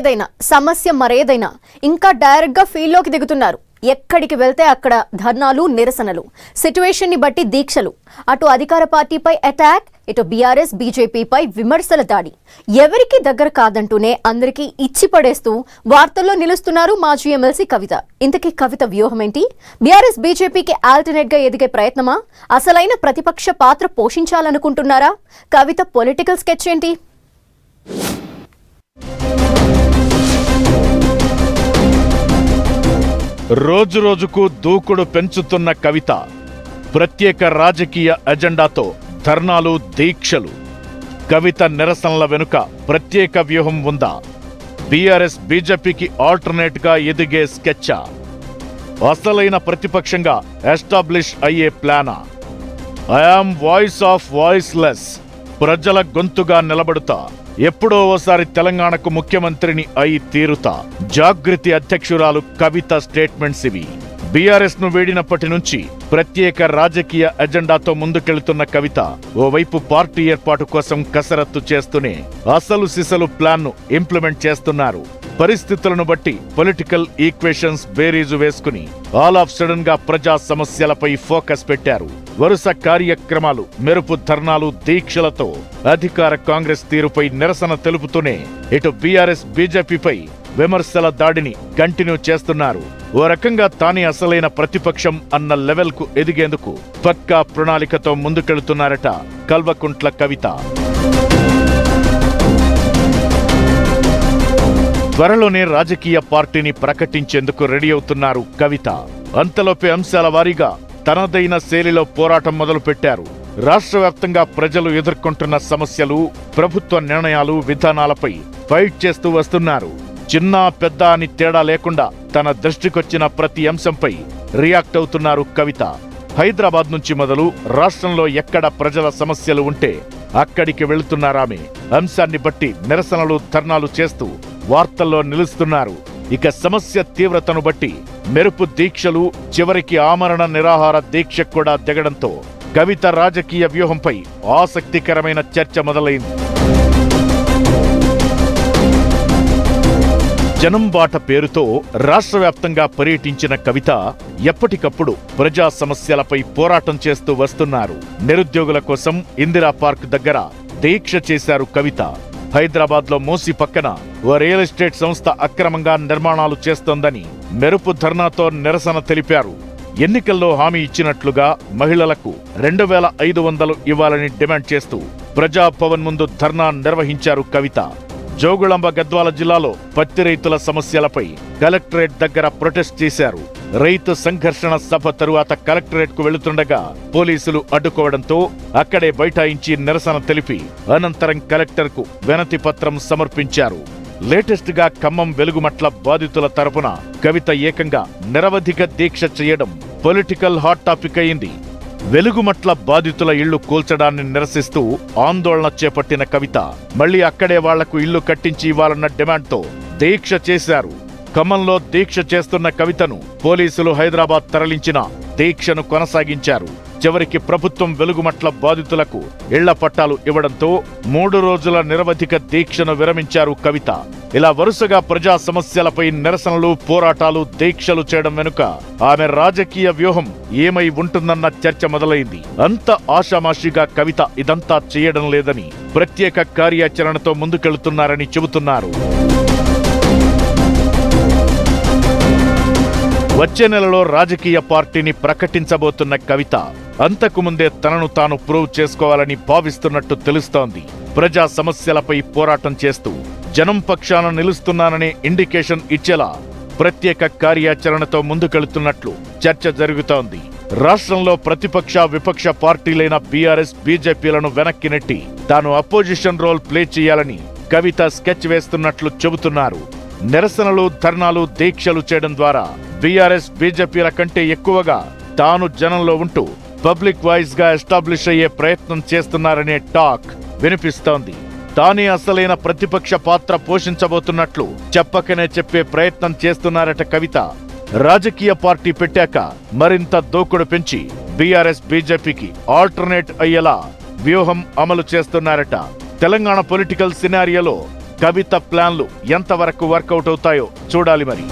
ఏదైనా సమస్య మరేదైనా ఇంకా డైరెక్ట్ గా ఫీల్డ్ లోకి దిగుతున్నారు. ఎక్కడికి వెళ్తే అక్కడ ధర్నాలు, నిరసనలు, సిట్యుయేషన్ ని బట్టి దీక్షలు. అటు అధికార పార్టీపై అటాక్, ఇటు బీఆర్ఎస్ బీజేపీపై విమర్శల దాడి. ఎవరికి దగ్గర కాదంటూనే అందరికీ ఇచ్చి పడేస్తూ వార్తల్లో నిలుస్తున్నారు మాజీ ఎమ్మెల్సీ కవిత. ఇంతకీ కవిత వ్యూహం ఏంటి? బీఆర్ఎస్ బీజేపీకి ఆల్టర్నేట్ గా ఎదిగే ప్రయత్నమా? అసలైన ప్రతిపక్ష పాత్ర పోషించాలనుకుంటున్నారా? కవిత పొలిటికల్ స్కెచ్ ఏంటి? రోజు రోజుకు దూకుడు పెంచుతున్న కవిత ప్రత్యేక రాజకీయ ఎజెండాతో ధర్నాలు, దీక్షలు. కవిత నిరసనల వెనుక ప్రత్యేక వ్యూహం ఉందా? బీఆర్ఎస్ బీజేపీకి ఆల్టర్నేట్ గా ఎదిగే స్కెచ్చా? అసలైన ప్రతిపక్షంగా ఎస్టాబ్లిష్ అయ్యే ప్లానా? ఐఆమ్ వాయిస్ ఆఫ్ వాయిస్లెస్, ప్రజల గొంతుగా నిలబడుతా, ఎప్పుడో ఓసారి తెలంగాణకు ముఖ్యమంత్రిని అయి తీరుతా. జాగృతి అధ్యక్షురాలు కవిత స్టేట్మెంట్స్ ఇవి. బీఆర్ఎస్ ను వీడినప్పటి నుంచి ప్రత్యేక రాజకీయ ఎజెండాతో ముందుకెళ్తున్న కవిత ఓవైపు పార్టీ ఏర్పాటు కోసం కసరత్తు చేస్తూనే అసలు సిసలు ప్లాన్ ను ఇంప్లిమెంట్ చేస్తున్నారు. పరిస్థితులను బట్టి పొలిటికల్ ఈక్వేషన్స్ బేరీజు వేసుకుని ఆల్ ఆఫ్ సడన్ గా ప్రజా సమస్యలపై ఫోకస్ పెట్టారు. వరుస కార్యక్రమాలు, మెరుపు ధర్నాలు, దీక్షలతో అధికార కాంగ్రెస్ తీరుపై నిరసన తెలుపుతూనే ఇటు బీఆర్ఎస్ బీజేపీపై విమర్శల దాడిని కంటిన్యూ చేస్తున్నారు. ఓ రకంగా తానే అసలైన ప్రతిపక్షం అన్న లెవెల్ కు ఎదిగేందుకు పక్కా ప్రణాళికతో ముందుకెళ్తున్నారట కల్వకుంట్ల కవిత. త్వరలోనే రాజకీయ పార్టీని ప్రకటించేందుకు రెడీ అవుతున్నారు కవిత. అంతలోపే అంశాల వారీగా తనదైన శైలిలో పోరాటం మొదలుపెట్టారు. రాష్ట్ర వ్యాప్తంగా ప్రజలు ఎదుర్కొంటున్న సమస్యలు, ప్రభుత్వ నిర్ణయాలు, విధానాలపై ఫైట్ చేస్తూ వస్తున్నారు. చిన్న పెద్ద అని తేడా లేకుండా తన దృష్టికొచ్చిన ప్రతి అంశంపై రియాక్ట్ అవుతున్నారు కవిత. హైదరాబాద్ నుంచి మొదలు రాష్ట్రంలో ఎక్కడ ప్రజల సమస్యలు ఉంటే అక్కడికి వెళుతున్నారామె. అంశాన్ని బట్టి నిరసనలు, ధర్నాలు చేస్తూ వార్తల్లో నిలుస్తున్నారు. ఇక సమస్య తీవ్రతను బట్టి మెరుపు దీక్షలు, చివరికి ఆమరణ నిరాహార దీక్ష కూడా దిగడంతో కవిత రాజకీయ వ్యూహంపై ఆసక్తికరమైన చర్చ మొదలైంది. జనం బాట పేరుతో రాష్ట్ర వ్యాప్తంగా పర్యటించిన కవిత ఎప్పటికప్పుడు ప్రజా సమస్యలపై పోరాటం చేస్తూ వస్తున్నారు. నిరుద్యోగుల కోసం ఇందిరా పార్క్ దగ్గర దీక్ష చేశారు కవిత. హైదరాబాద్ లో మూసి పక్కన ఓ రియల్ ఎస్టేట్ సంస్థ అక్రమంగా నిర్మాణాలు చేస్తోందని మెరుపు ధర్నాతో నిరసన తెలిపారు. ఎన్నికల్లో హామీ ఇచ్చినట్లుగా మహిళలకు 2500 ఇవ్వాలని డిమాండ్ చేస్తూ ప్రజాభవన్ ముందు ధర్నా నిర్వహించారు కవిత. జోగుళంబ, గద్వాల జిల్లాలో పత్తి రైతుల సమస్యలపై కలెక్టరేట్ దగ్గర ప్రొటెస్ట్ చేశారు. రైతు సంఘర్షణ సభ తరువాత కలెక్టరేట్ కు వెళుతుండగా పోలీసులు అడ్డుకోవడంతో అక్కడే బైఠాయించి నిరసన తెలిపి అనంతరం కలెక్టర్ కు వినతి పత్రం సమర్పించారు. లేటెస్ట్ గా ఖమ్మం వెలుగుమట్ల బాధితుల తరపున కవిత ఏకంగా నిరవధిక దీక్ష చేయడం పొలిటికల్ హాట్ టాపిక్ అయింది. వెలుగుమట్ల బాధితుల ఇళ్లు కూల్చడాన్ని నిరసిస్తూ ఆందోళన చేపట్టిన కవిత మళ్లీ అక్కడే వాళ్లకు ఇళ్లు కట్టించి ఇవ్వాలన్న డిమాండ్తో దీక్ష చేశారు. ఖమ్మంలో దీక్ష చేస్తున్న కవితను పోలీసులు హైదరాబాద్ తరలించిన దీక్షను కొనసాగించారు. చివరికి ప్రభుత్వం వెలుగుమట్ల బాధితులకు ఇళ్ల పట్టాలు ఇవ్వడంతో 3 రోజుల నిరవధిక దీక్షను విరమించారు కవిత. ఇలా వరుసగా ప్రజా సమస్యలపై నిరసనలు, పోరాటాలు, దీక్షలు చేయడం వెనుక ఆమె రాజకీయ వ్యూహం ఏమై ఉంటుందన్న చర్చ మొదలైంది. అంత ఆషామాషిగా కవిత ఇదంతా చేయడం లేదని, ప్రత్యేక కార్యాచరణతో ముందుకెళ్తున్నారని చెబుతున్నారు. వచ్చే నెలలో రాజకీయ పార్టీని ప్రకటించబోతున్న కవిత అంతకుముందే తనను తాను ప్రూవ్ చేసుకోవాలని భావిస్తున్నట్టు తెలుస్తోంది. ప్రజా సమస్యలపై పోరాటం చేస్తూ జనం పక్షాన నిలుస్తున్నాననే ఇండికేషన్ ఇచ్చేలా ప్రత్యేక కార్యాచరణతో ముందుకెళ్తున్నట్లు చర్చ జరుగుతోంది. రాష్ట్రంలో ప్రతిపక్ష, విపక్ష పార్టీలైన బీఆర్ఎస్, బీజేపీలను వెనక్కి నెట్టి తాను అపోజిషన్ రోల్ ప్లే చేయాలని కవిత స్కెచ్ వేస్తున్నట్లు చెబుతున్నారు. నిరసనలు, ధర్నాలు, దీక్షలు చేయడం ద్వారా బీఆర్ఎస్, బీజేపీల కంటే ఎక్కువగా తాను జనంలో ఉంటూ పబ్లిక్ వాయిస్ గా ఎస్టాబ్లిష్ అయ్యే ప్రయత్నం చేస్తున్నారనే టాక్ వినిపిస్తోంది. తానే అసలైన ప్రతిపక్ష పాత్ర పోషించబోతున్నట్లు చెప్పకనే చెప్పే ప్రయత్నం చేస్తున్నారట కవిత. రాజకీయ పార్టీ పెట్టాక మరింత దూకుడు పెంచి బీఆర్ఎస్, బీజేపీకి ఆల్టర్నేట్ అయ్యేలా వ్యూహం అమలు చేస్తున్నారట. తెలంగాణ పొలిటికల్ సినారియోలో కవిత ప్లాన్లు ఎంతవరకు వర్కౌట్ అవుతాయో చూడాలి మరి.